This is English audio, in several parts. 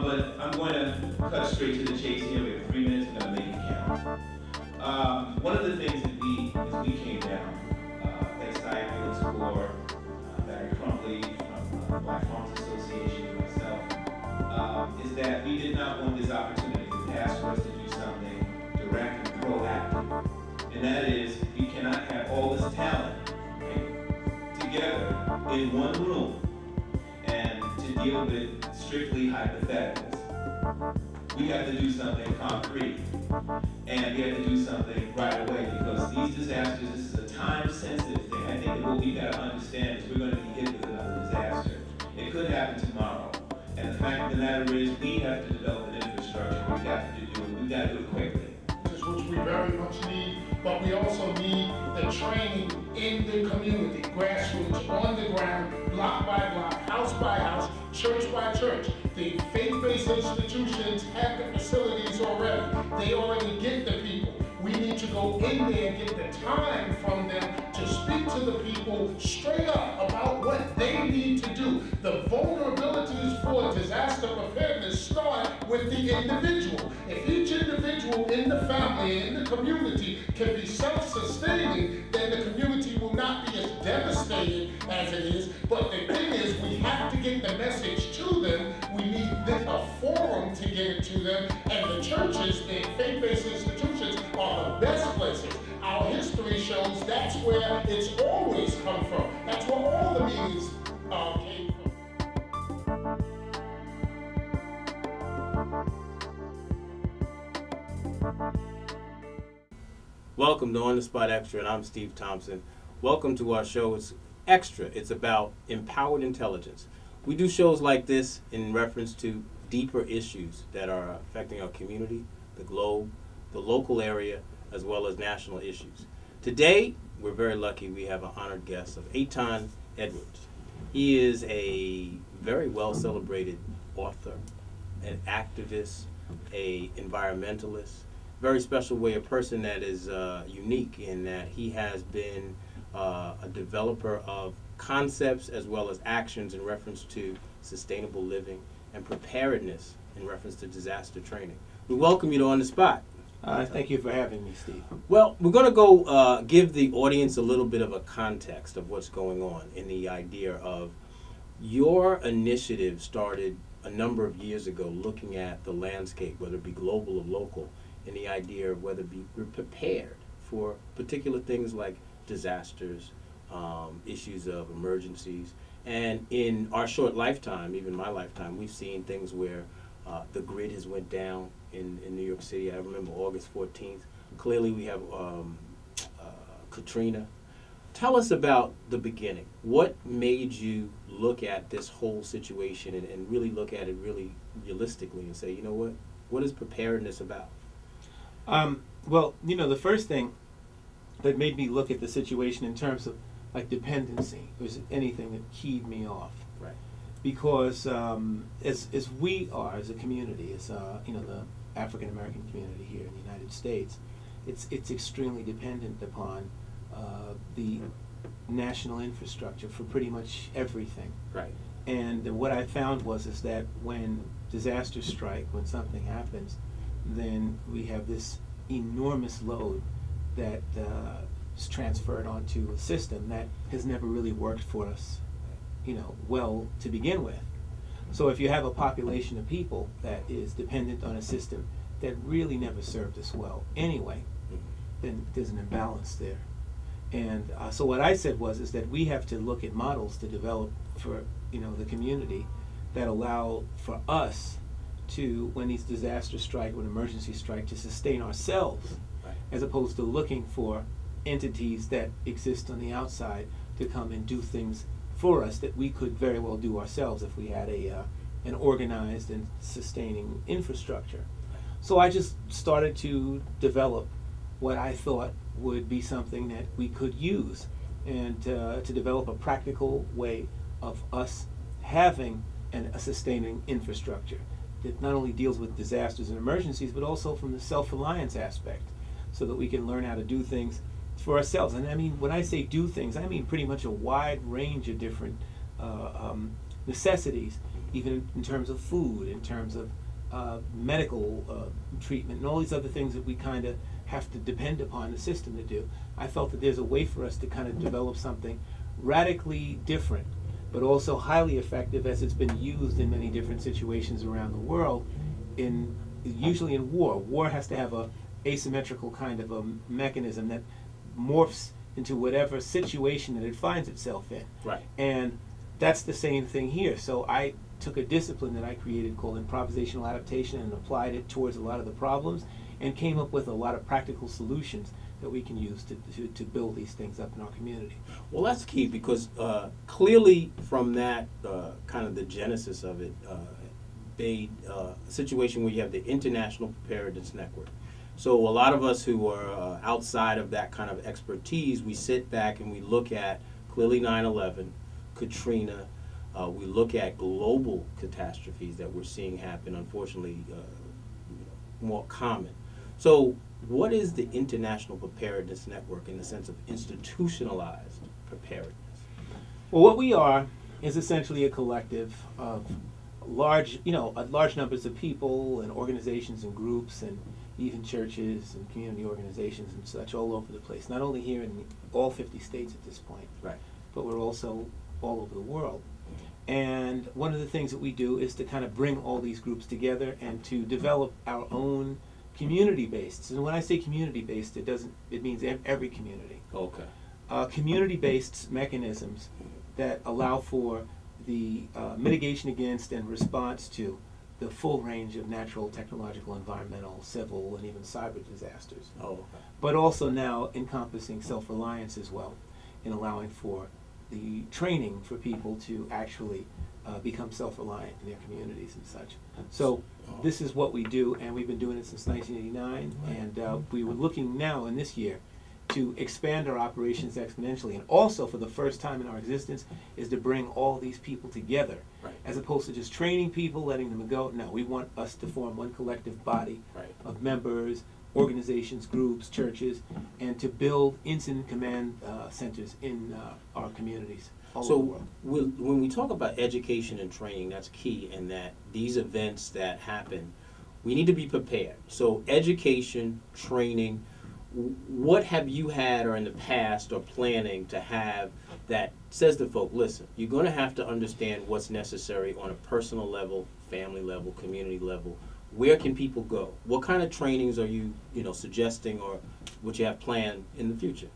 But I'm going to cut straight to the chase here. We have 3 minutes. We're going to make it count. One of the things that as we came down, ex-I Felix Gore, Barry Crumpley from Black Farmers Association and myself, is that we did not want this opportunity to pass for us to do something direct and proactive. And that is, you cannot have all this talent, right, together in one room and to deal with strictly hypotheticals. We have to do something concrete, and we have to do something right away, because these disasters, this is a time-sensitive thing. I think that what we've got to understand is we're going to be hit with another disaster. It could happen tomorrow, and the fact of the matter is we have to develop an infrastructure. We've got to do it. We've got to do it quickly. Which we very much need, but we also need the training in the community, grassroots, on the ground, block by block, house by house, church by church. The faith-based institutions have the facilities already. They already get the people. We need to go in there and get the time from them to speak to the people straight up about what they need to do. The vulnerabilities for disaster preparedness start with the individual. If each individual in the family and in the community can be self-sustaining, then the community will not be as devastated as it is. But the thing is, we have to get the message to them. We need a forum to get it to them, and the churches and faith-based institutions are the best places. Our history shows that's where it's always come from. That's where all the meetings came from. Welcome to On the Spot Extra, and I'm Steve Thompson. Welcome to our show. It's Extra. It's about empowered intelligence. We do shows like this in reference to deeper issues that are affecting our community, the globe, the local area, as well as national issues. Today, we're very lucky we have an honored guest of Aton Edwards. He is a very well celebrated author, an activist, a environmentalist, very special way, a person that is unique in that he has been a developer of concepts as well as actions in reference to sustainable living and preparedness in reference to disaster training. We welcome you to On the Spot. Thank you for having me, Steve. Well, we're going to go give the audience a little bit of a context of what's going on in the idea of your initiative started a number of years ago looking at the landscape, whether it be global or local, and the idea of whether we're prepared for particular things like disasters, issues of emergencies. And in our short lifetime, even my lifetime, we've seen things where the grid has went down in New York City. I remember August 14th. Clearly we have Katrina. Tell us about the beginning. What made you look at this whole situation and really look at it really realistically and say, you know what is preparedness about? Well, you know, the first thing that made me look at the situation in terms of like dependency was anything that keyed me off. Right. Because as we are as a community, as you know, the African American community here in the United States, it's extremely dependent upon the national infrastructure for pretty much everything. Right. And what I found is that when disasters strike, when something happens, then we have this enormous load that is transferred onto a system that has never really worked for us, you know, well to begin with. So if you have a population of people that is dependent on a system that really never served us well anyway, then there's an imbalance there. And so what I said is that we have to look at models to develop for, you know, the community that allow for us to, when these disasters strike, when emergencies strike, to sustain ourselves, right, as opposed to looking for entities that exist on the outside to come and do things for us that we could very well do ourselves if we had an organized and sustaining infrastructure. So I just started to develop what I thought would be something that we could use, and to develop a practical way of us having a sustaining infrastructure that not only deals with disasters and emergencies, but also from the self-reliance aspect, so that we can learn how to do things for ourselves. And I mean, when I say do things, I mean pretty much a wide range of different necessities even in terms of food, in terms of medical treatment, and all these other things that we kind of have to depend upon the system to do. I felt that there's a way for us to kind of develop something radically different, but also highly effective, as it's been used in many different situations around the world, usually in war. War has to have a asymmetrical kind of a mechanism that morphs into whatever situation that it finds itself in. Right. And that's the same thing here. So I took a discipline that I created called improvisational adaptation and applied it towards a lot of the problems, and came up with a lot of practical solutions that we can use to build these things up in our community. Well, that's key, because clearly from that kind of the genesis of it, made a situation where you have the International Preparedness Network. So a lot of us who are outside of that kind of expertise, we sit back and we look at clearly 9/11, Katrina, we look at global catastrophes that we're seeing happen, unfortunately, more common. So what is the International Preparedness Network in the sense of institutionalized preparedness? Well, what we are is essentially a collective of large numbers of people and organizations and groups and even churches and community organizations and such all over the place. Not only here in all 50 states at this point, right, but we're also all over the world. And one of the things that we do is to kind of bring all these groups together and to develop our own community-based. And when I say community-based, it means every community. Okay. Community-based mechanisms that allow for the mitigation against and response to the full range of natural, technological, environmental, civil, and even cyber disasters. Oh, okay. But also now encompassing self-reliance as well, in allowing for the training for people to actually become self-reliant in their communities and such. So this is what we do, and we've been doing it since 1989, and we were looking now in this year to expand our operations exponentially, and also for the first time in our existence is to bring all these people together, right, as opposed to just training people, letting them go. No, we want us to form one collective body, right, of members, organizations, groups, churches, and to build incident command centers in our communities all over the world. When we talk about education and training, that's key, in that these events that happen, we need to be prepared. So education, training, what have you had or in the past or planning to have that says to folk, listen, you're going to have to understand what's necessary on a personal level, family level, community level. Where can people go? What kind of trainings are you, suggesting, or what you have planned in the future?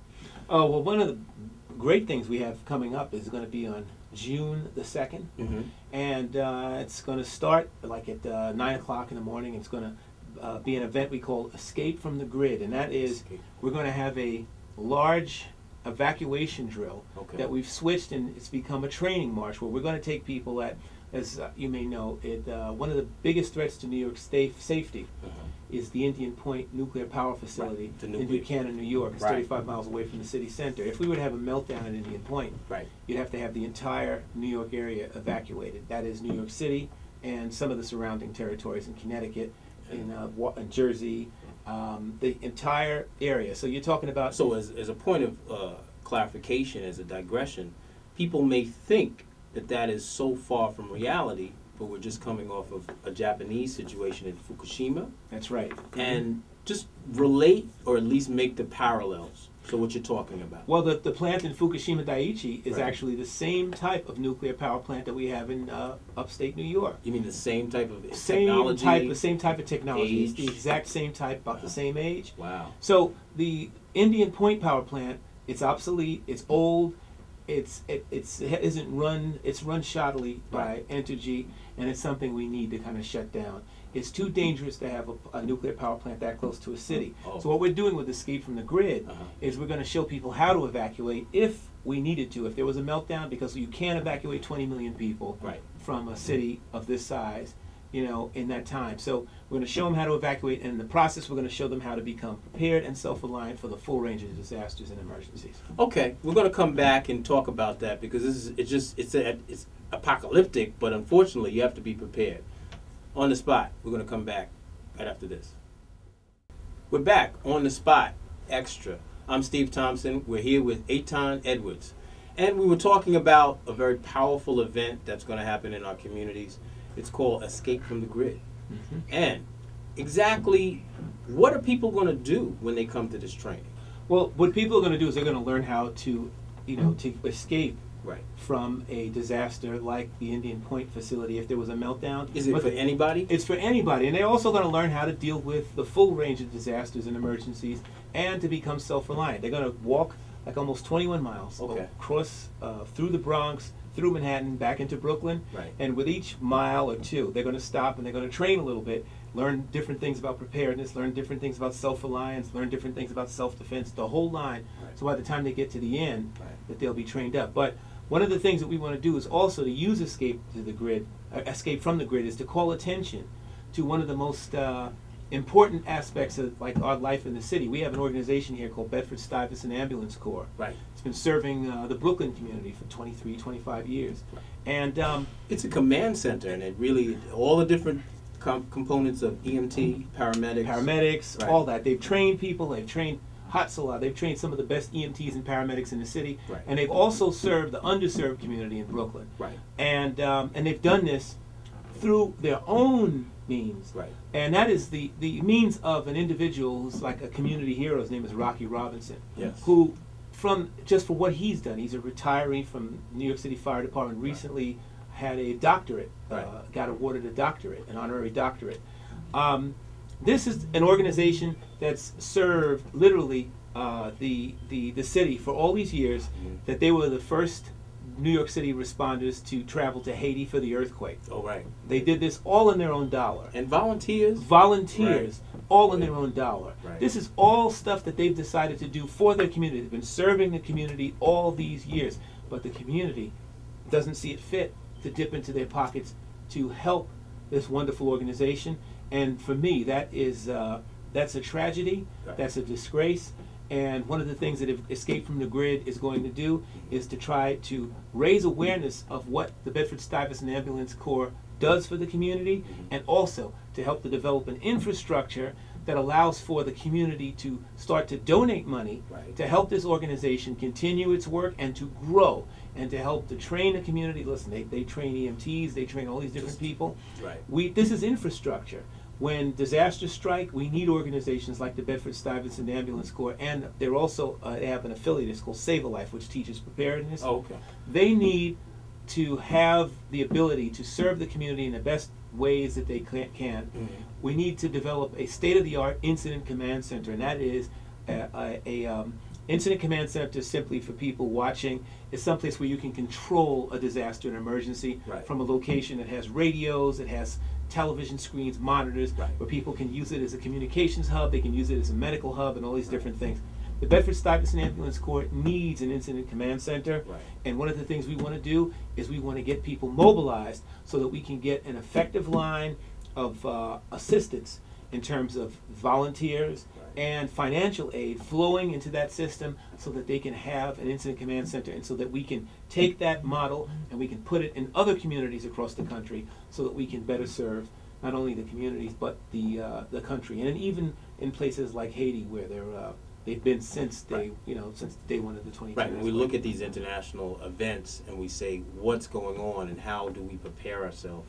Oh, well, one of the great things we have coming up is going to be on June the 2nd, mm-hmm, and it's going to start like at 9 o'clock in the morning. It's going to be an event we call Escape from the Grid, and that is we're going to have a large evacuation drill, okay, that we've switched, and it's become a training march where we're going to take people at, as you may know, one of the biggest threats to New York State safety is the Indian Point nuclear power facility, right, in Buchanan, New York. It's 35 miles away from the city center. If we were to have a meltdown at Indian Point, right, you'd have to have the entire New York area evacuated. That is New York City and some of the surrounding territories in Connecticut, in Jersey, the entire area. So you're talking about... So as a point of clarification, as a digression, people may think that is so far from reality, but we're just coming off of a Japanese situation in Fukushima. That's right. And just relate, or at least make the parallels. So what you're talking about? Well, the plant in Fukushima Daiichi is actually the same type of nuclear power plant that we have in upstate New York. You mean the same type of technology? The same type of technology. Age? It's the exact same type, about the same age. Wow. So the Indian Point power plant, it's obsolete, it's old, it's run shoddily by Entergy, and it's something we need to kind of shut down. It's too dangerous to have a nuclear power plant that close to a city. Oh. So what we're doing with Escape from the Grid is we're going to show people how to evacuate if we needed to, if there was a meltdown, because you can't evacuate 20 million people from a city of this size, in that time. So we're going to show them how to evacuate, and in the process we're going to show them how to become prepared and self-reliant for the full range of disasters and emergencies. Okay, we're going to come back and talk about that, because it's apocalyptic, but unfortunately you have to be prepared. On the Spot. We're going to come back right after this. We're back on the Spot Extra. I'm Steve Thompson. We're here with Aton Edwards. And we were talking about a very powerful event that's going to happen in our communities. It's called Escape from the Grid. Mm-hmm. And exactly what are people going to do when they come to this training? Well, what people are going to do is they're going to learn how to, to escape Right. from a disaster like the Indian Point facility if there was a meltdown. Is it for anybody? It's for anybody. And they're also going to learn how to deal with the full range of disasters and emergencies and to become self-reliant. They're going to walk like almost 21 miles across through the Bronx, through Manhattan, back into Brooklyn. Right. And with each mile or two, they're going to stop and they're going to train a little bit, learn different things about preparedness, learn different things about self-reliance, learn different things about self-defense, the whole line. Right. So by the time they get to the end, Right. that they'll be trained up. But one of the things that we want to do is also to use escape from the grid is to call attention to one of the most important aspects of like our life in the city. We have an organization here called Bedford-Stuyvesant Ambulance Corps. Right. It's been serving the Brooklyn community for 23, 25 years. And it's a command center, and it really, all the different components of EMT, paramedics, right. all that. They've trained people, they've trained Hatzalah, they've trained some of the best EMTs and paramedics in the city, right. and they've also served the underserved community in Brooklyn. Right. And they've done this through their own means. Right. And that is the means of an individual who's like a community hero. His name is Rocky Robinson. Yes. Who, just for what he's done, he's a retiree from New York City Fire Department, recently had a doctorate, right. Got awarded a doctorate, an honorary doctorate. This is an organization that's served literally the city for all these years, that they were the first New York City responders to travel to Haiti for the earthquake. Oh, right. They did this all in their own dollar. And volunteers? Volunteers, right. all in their own dollar. Right. This is all stuff that they've decided to do for their community. They've been serving the community all these years, but the community doesn't see it fit to dip into their pockets to help this wonderful organization. And for me, that's a tragedy, right. That's a disgrace. And one of the things that Escape from the Grid is going to do is to try to raise awareness of what the Bedford-Stuyvesant Ambulance Corps does for the community, and also to help to develop an infrastructure that allows for the community to start to donate money right. to help this organization continue its work and to grow and to help to train the community. Listen, they train EMTs, they train all these different people. Right. This is infrastructure. When disasters strike, we need organizations like the Bedford-Stuyvesant Ambulance Corps, and they're also they have an affiliate. It's called Save a Life, which teaches preparedness. Oh, okay. They need to have the ability to serve the community in the best ways that they can. Mm-hmm. We need to develop a state-of-the-art incident command center, and that is incident command center, simply for people watching, is someplace where you can control a disaster and emergency right. from a location that has radios, it has television screens, monitors, right. where people can use it as a communications hub, they can use it as a medical hub, and all these different things. The Bedford-Stuyvesant Ambulance Corps needs an incident command center, right. and one of the things we want to do is we want to get people mobilized so that we can get an effective line of assistance in terms of volunteers right. and financial aid flowing into that system so that they can have an incident command center, and so that we can take that model and we can put it in other communities across the country so that we can better serve not only the communities but the country, and even in places like Haiti where they've been since right. since day one of the 22. Right. When we look at these international events and we say what's going on and how do we prepare ourselves,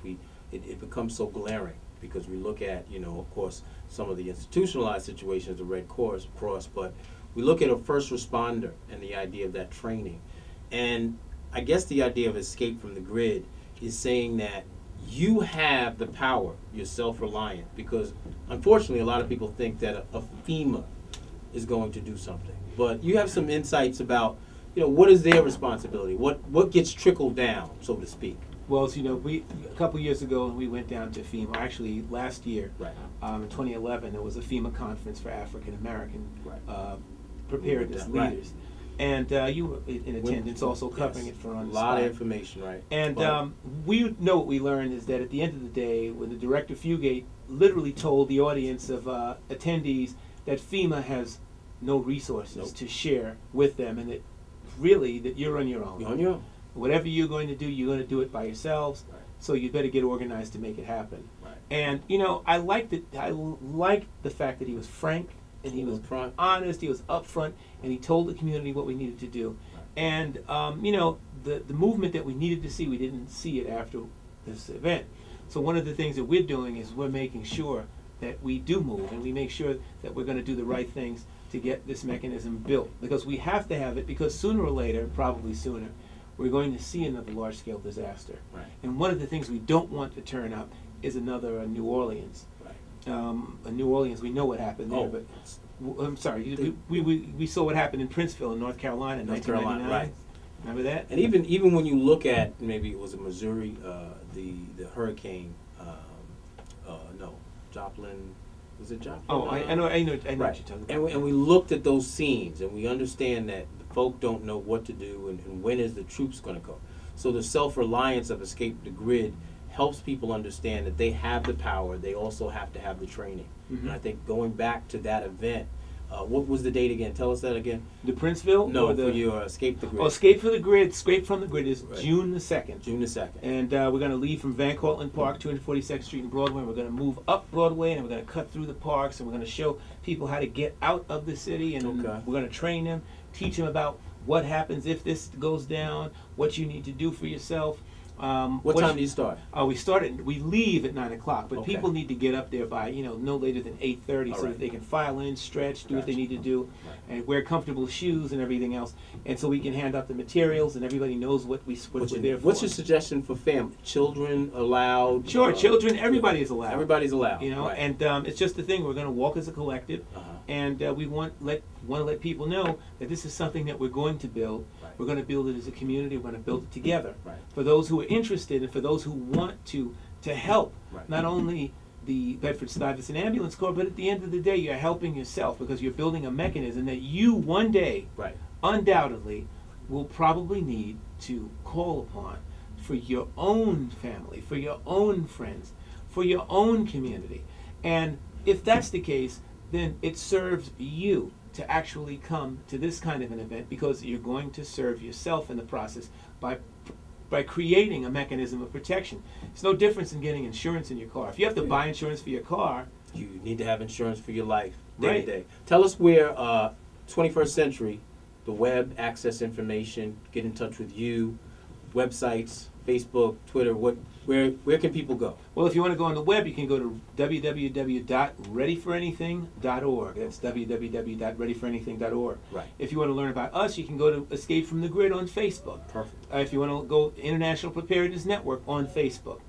it becomes so glaring, because we look at, of course, some of the institutionalized situations, the Red Cross, but we look at a first responder and the idea of that training. And I guess the idea of escape from the grid is saying that you have the power, you're self-reliant, because unfortunately a lot of people think that a FEMA is going to do something. But you have some insights about, what is their responsibility? What gets trickled down, so to speak? Well, a couple years ago, we went down to FEMA. Actually, last year, right. In 2011, there was a FEMA conference for African American right. Preparedness leaders, and you were in attendance, also covering it for on the spot. A lot of information, right? And we know what we learned is that at the end of the day, when the director Fugate literally told the audience of attendees that FEMA has no resources to share with them, and that really that you're on your own. You're on your own. Whatever you're going to do, you're going to do it by yourselves. Right. So you better get organized to make it happen. Right. And I liked the fact that he was frank and he was honest. He was upfront, and he told the community what we needed to do. Right. And the movement that we needed to see, we didn't see it after this event. So one of the things that we're doing is we're making sure that we do move, and we make sure that we're going to do the right things to get this mechanism built, because we have to have it, because sooner or later, probably sooner, we're going to see another large-scale disaster. Right. And one of the things we don't want to turn up is another New Orleans. Right. New Orleans, we know what happened there, but I'm sorry, we saw what happened in Princeville in North Carolina in 1999. Right. Remember that? And even when you look at, maybe it was in Missouri, the hurricane, Joplin, was it Joplin? Oh, I know right. what you're talking about. And we looked at those scenes, and we understand that the folk don't know what to do and when is the troops going to go. So the self-reliance of Escape the Grid helps people understand that they have the power, they also have to have the training. Mm-hmm. And I think going back to that event, what was the date again? Tell us that again. The Princeville? No, for your Escape the Grid. Oh, Escape from the Grid is right. June the 2nd. June the 2nd. And we're going to leave from Van Cortlandt Park, 242nd Street and Broadway. We're going to move up Broadway, and we're going to cut through the parks, and we're going to show people how to get out of the city, and we're going to train them, teach them about what happens if this goes down, what you need to do for yourself. What time do you start? We leave at 9 o'clock, but people need to get up there by, no later than 8:30 so that they can file in, stretch, do what they need to do, and wear comfortable shoes and everything else, and so we can hand out the materials and everybody knows what we're there for. What's your suggestion for family? Children allowed? Sure, children, everybody is allowed. Everybody's allowed. And it's just the thing, we're going to walk as a collective, and we want to let people know that this is something that we're going to build. We're going to build it as a community. We're going to build it together. For those who are interested and for those who want to help, not only the Bedford-Stuyvesant Ambulance Corps, but at the end of the day, you're helping yourself, because you're building a mechanism that you one day, undoubtedly, will probably need to call upon for your own family, for your own friends, for your own community. And if that's the case, then it serves you to actually come to this kind of an event, because you're going to serve yourself in the process by creating a mechanism of protection. It's no difference in getting insurance in your car. If you have to buy insurance for your car, you need to have insurance for your life day to day. Tell us where 21st Century, the web, access information, get in touch with you, websites, Facebook, Twitter, where can people go? Well, if you want to go on the web, you can go to www.readyforanything.org. That's www.readyforanything.org. Right. If you want to learn about us, you can go to Escape from the Grid on Facebook. Perfect. If you want to go International Preparedness Network on Facebook.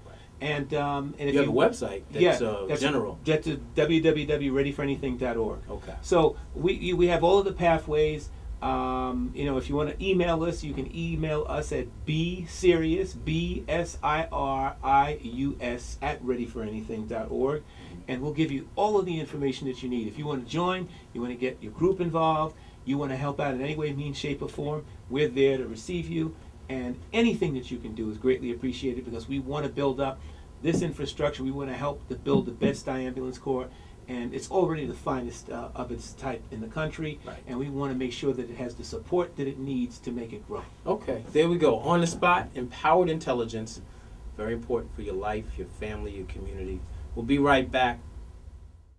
And if you have a website that's general. Get to www.readyforanything.org. Okay. So we have all of the pathways. If you want to email us, you can email us at bsirius, BSIRIUS @readyforanything.org, and we'll give you all of the information that you need. If you want to join, you want to get your group involved, you want to help out in any way, means, shape, or form, we're there to receive you, and anything that you can do is greatly appreciated, because we want to build up this infrastructure. We want to help to build the Bed-Stuy Ambulance Corps, and it's already the finest of its type in the country, and we want to make sure that it has the support that it needs to make it grow. Okay, there we go. On the spot, empowered intelligence, very important for your life, your family, your community. We'll be right back.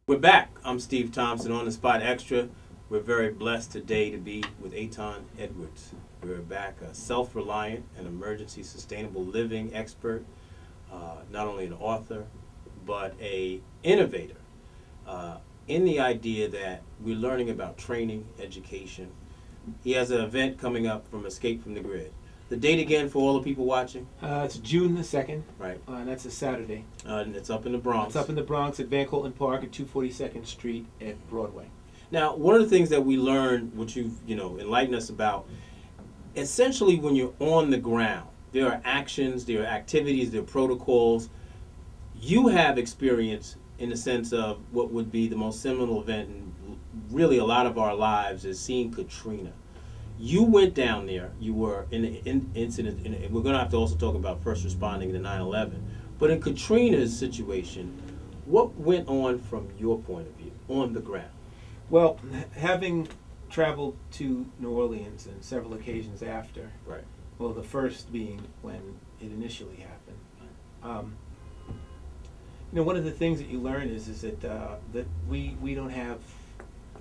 We're back. I'm Steve Thompson, On the Spot Extra. We're very blessed today to be with Aton Edwards. We're back, a self-reliant and emergency sustainable living expert, not only an author, but an innovator. In the idea that we're learning about training, education. He has an event coming up from Escape from the Grid. The date again for all the people watching? It's June the 2nd. Right. And that's a Saturday. And it's up in the Bronx. It's up in the Bronx at Van Cortlandt Park at 242nd Street at Broadway. Now, one of the things that we learned, which you've enlightened us about, essentially when you're on the ground, there are actions, there are activities, there are protocols. You have experience in the sense of what would be the most seminal event in really a lot of our lives is seeing Katrina. You went down there, you were in an incident, and we're going to have to also talk about first responding to 9/11, but in Katrina's situation, what went on from your point of view on the ground? Well, having traveled to New Orleans on several occasions after, well, the first being when it initially happened, one of the things that you learn is that we don't have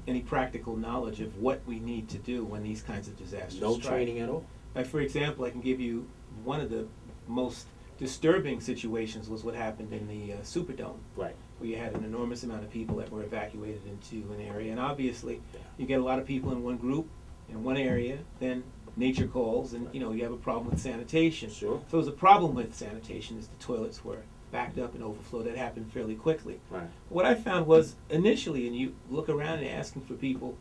any practical knowledge of what we need to do when these kinds of disasters strike. No training at all? For example, I can give you one of the most disturbing situations was what happened in the Superdome, Right. where you had an enormous amount of people that were evacuated into an area. And obviously, you get a lot of people in one group, in one area, then nature calls, and you have a problem with sanitation. Sure. So there's a problem with sanitation is the toilets were backed up and overflowed. That happened fairly quickly. Right. What I found was initially, and you look around and asking for people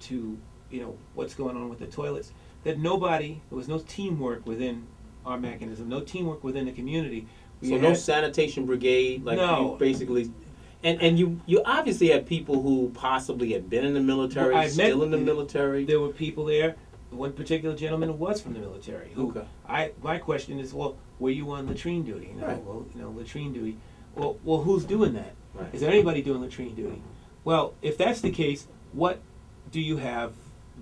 to what's going on with the toilets, that there was no teamwork within our mechanism, no teamwork within the community. So no sanitation brigade, like No. you basically, and you obviously had people who possibly had been in the military, Well, still in the military. There were people there. One particular gentleman was from the military. Who Okay. my question is, well, were you on latrine duty? Right. Well, latrine duty. Well, who's doing that? Right. Is there anybody doing latrine duty? Well, if that's the case, what do you have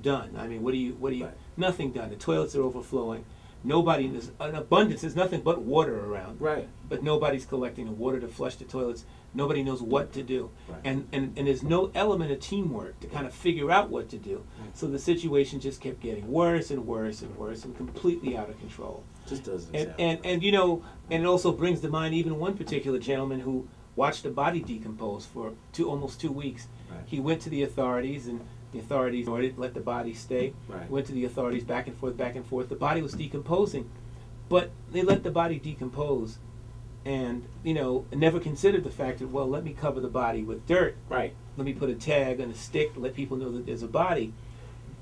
done? I mean, what do you? Right. Nothing done. The toilets are overflowing. There's an abundance. There's nothing but water around. Right. But nobody's collecting the water to flush the toilets. Nobody knows what to do. Right. And there's no element of teamwork to kind of figure out what to do. So the situation just kept getting worse and worse and worse and completely out of control. Just doesn't And sound and it also brings to mind even one particular gentleman who watched a body decompose for almost 2 weeks. Right. He went to the authorities, and the authorities let the body stay. Right. Went to the authorities, back and forth, back and forth. The body was decomposing, but they let the body decompose, and never considered the fact that, well, let me cover the body with dirt. Right. Let me put a tag on a stick to let people know that there's a body.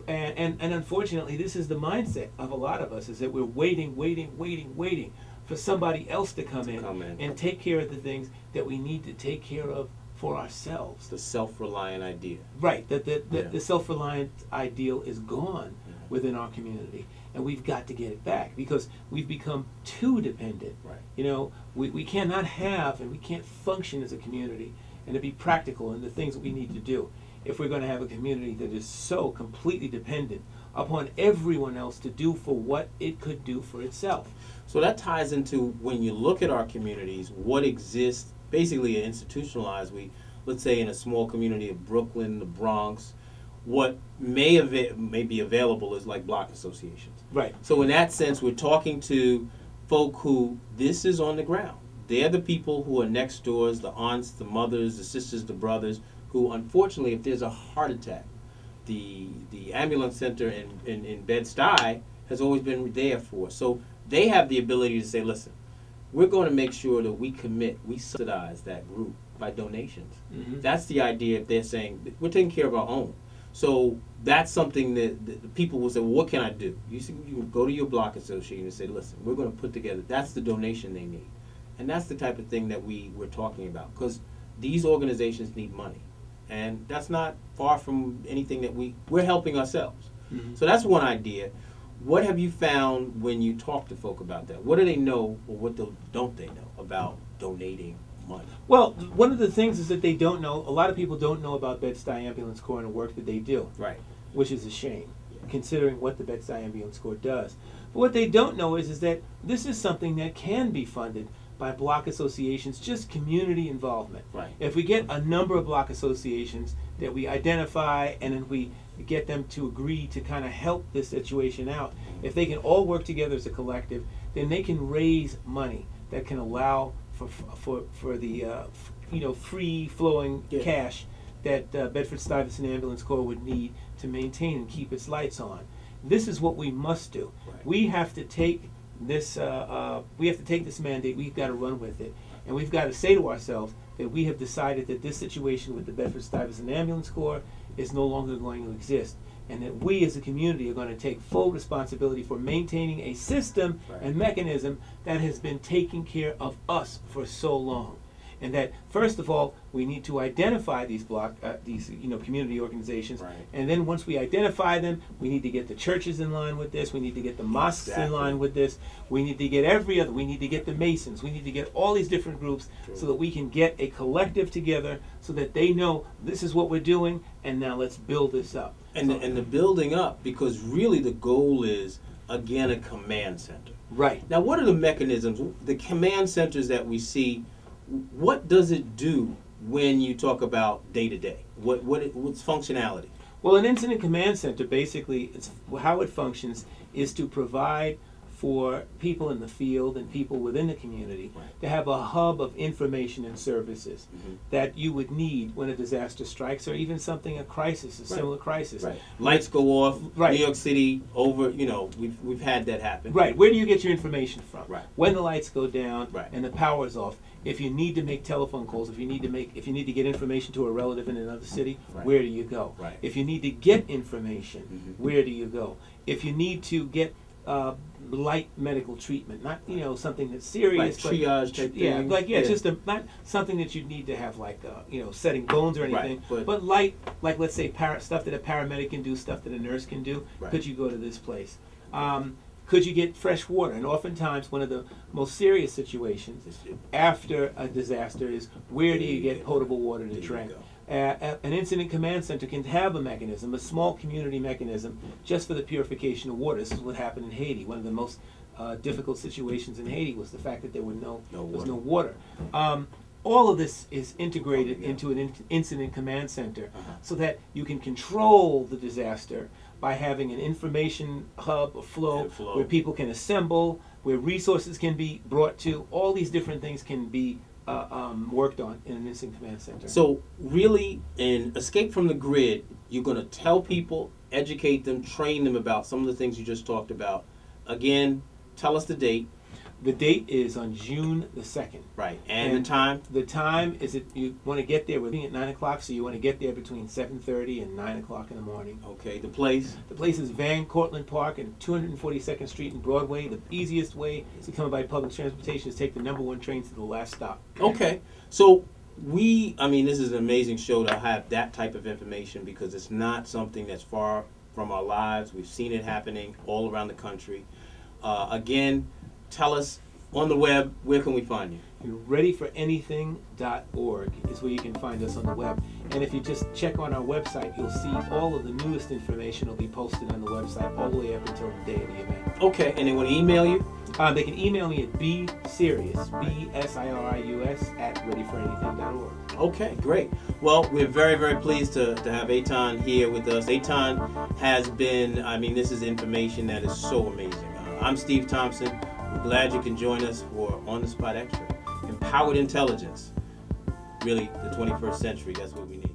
And unfortunately, this is the mindset of a lot of us, is that we're waiting for somebody else to come in and take care of the things that we need to take care of for ourselves. The self-reliant idea. Right. The self-reliant ideal is gone within our community, and we've got to get it back because we've become too dependent. Right. We cannot have and we can't function as a community and to be practical in the things that we need to do if we're going to have a community that is so completely dependent upon everyone else to do for what it could do for itself. So that ties into, when you look at our communities, what exists basically institutionalized. Let's say in a small community of Brooklyn, the Bronx, what may be available is like block associations. Right. So in that sense, we're talking to folk who this is on the ground. They're the people who are next doors, the aunts, the mothers, the sisters, the brothers, who unfortunately, if there's a heart attack, the ambulance center in Bed-Stuy has always been there for. So they have the ability to say, listen, we're going to make sure that we subsidize that group by donations. Mm-hmm. That's the idea. If they're saying we're taking care of our own. So that's something that the people will say, well, what can I do? You can go to your block association and say, listen, we're going to put together, that's the donation they need. And that's the type of thing that we're talking about, because these organizations need money. And that's not far from anything that we're helping ourselves. Mm-hmm. So that's one idea. What have you found when you talk to folk about that? What do they know, or what don't they know about donating money? Well, one of the things is that they don't know, a lot of people don't know about Bed-Stuy Ambulance Corps and the work that they do. Right. Which is a shame, considering what the Bed-Stuy Ambulance Corps does. But what they don't know is that this is something that can be funded by block associations, just community involvement. Right. If we get a number of block associations that we identify and then we get them to agree to kind of help this situation out, if they can all work together as a collective, then they can raise money that can allow for the free flowing cash that Bedford-Stuyvesant Ambulance Corps would need to maintain and keep its lights on. This is what we must do. Right. We have to take this mandate. We've got to run with it, and we've got to say to ourselves that we have decided that this situation with the Bedford-Stuyvesant Ambulance Corps is no longer going to exist, and that we as a community are going to take full responsibility for maintaining a system and mechanism that has been taking care of us for so long. And that, first of all, we need to identify these community organizations, and then once we identify them, we need to get the churches in line with this. We need to get the mosques in line with this. We need to get we need to get the Masons. We need to get all these different groups so that we can get a collective together, so that they know this is what we're doing, and now let's build this up. And the building up, because really the goal is, again, a command center. Right. Now, what are the mechanisms, the command centers that we see? What does it do when you talk about day-to-day? What's functionality? Well, an incident command center, basically, how it functions is to provide for people in the field and people within the community to have a hub of information and services that you would need when a disaster strikes, or even a crisis, a similar crisis. Lights go off, New York City, we've had that happen. Where do you get your information from? When the lights go down and the power is off, if you need to make telephone calls, if you need to get information to a relative in another city, where do you go? If you need to get information, where do you go? If you need to get light medical treatment, not something that's serious, but triage type thing. just not something that you'd need to have setting bones or anything, but light, let's say stuff that a paramedic can do, stuff that a nurse can do. Could you go to this place? Could you get fresh water? And oftentimes one of the most serious situations after a disaster is, where do you get potable water to drink? An incident command center can have a mechanism, a small community mechanism, just for the purification of water. This is what happened in Haiti. One of the most difficult situations in Haiti was the fact that there was no water. All of this is integrated into an incident command center so that you can control the disaster by having an information hub, a flow where people can assemble, where resources can be brought to. All these different things can be worked on in an incident command center. So really, in Escape from the Grid, you're going to tell people, educate them, train them about some of the things you just talked about. Again, tell us the date. The date is on June the 2nd. Right. And the time? The time is you want to get there. We're leaving at 9 o'clock, so you want to get there between 7:30 and 9 o'clock in the morning. Okay. The place? The place is Van Cortlandt Park and 242nd Street and Broadway. The easiest way to come by public transportation is take the #1 train to the last stop. Okay. So this is an amazing show to have that type of information, because it's not something that's far from our lives. We've seen it happening all around the country. Again, tell us on the web, where can we find you? readyforanything.org is where you can find us on the web. And if you just check on our website, you'll see all of the newest information will be posted on the website all the way up until the day of the event. Okay, and they want to email you? They can email me at bsirius, BSIRIUS, @readyforanything.org. Okay, great. Well, we're very, very pleased to have Aton here with us. Aton has been, this is information that is so amazing. I'm Steve Thompson. We're glad you can join us for On the Spot Extra. Empowered intelligence. Really, the 21st century, that's what we need.